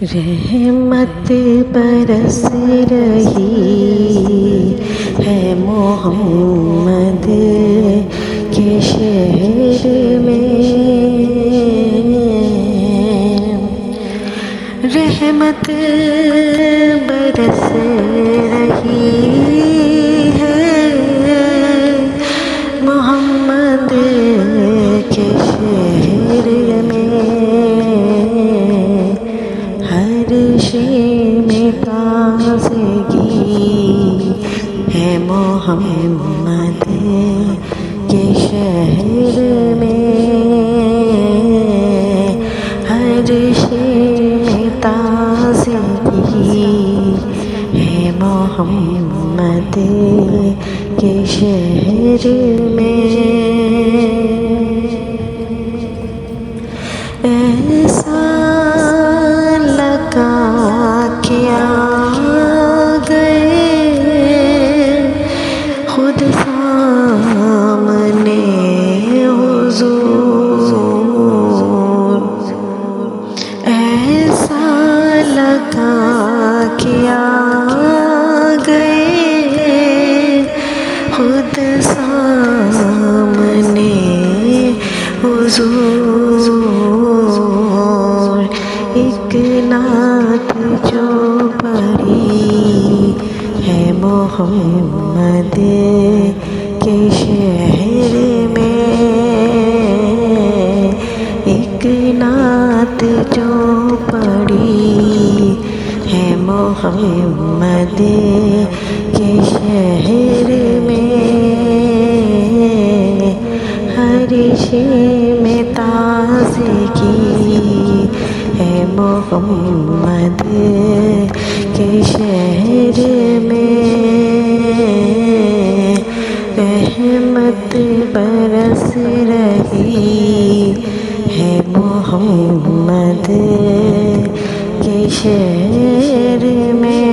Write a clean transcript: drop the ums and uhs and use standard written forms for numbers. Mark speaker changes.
Speaker 1: رحمت برس رہی ہے محمد کے شہر میں، رحمت برس رہی ہے محمد کے شہر میں، ہر شے میں تازگی ہے محمد کے شہر میں، ہر شے میں تازگی ہے محمد کے شہر میں، ایسا لگا کیا گئے خود سامنے حضور، ایسا لگا کیا گئے خود سامنے حضور، ایک نعت جو پڑھی ہے محمد کے شہر میں، ایک نعت جو پڑھی ہے محمد کے شہر میں، ہر شے میں تازگی ہے محمد کے شہر میں، رحمت برس رہی ہے محمد کے شہر میں۔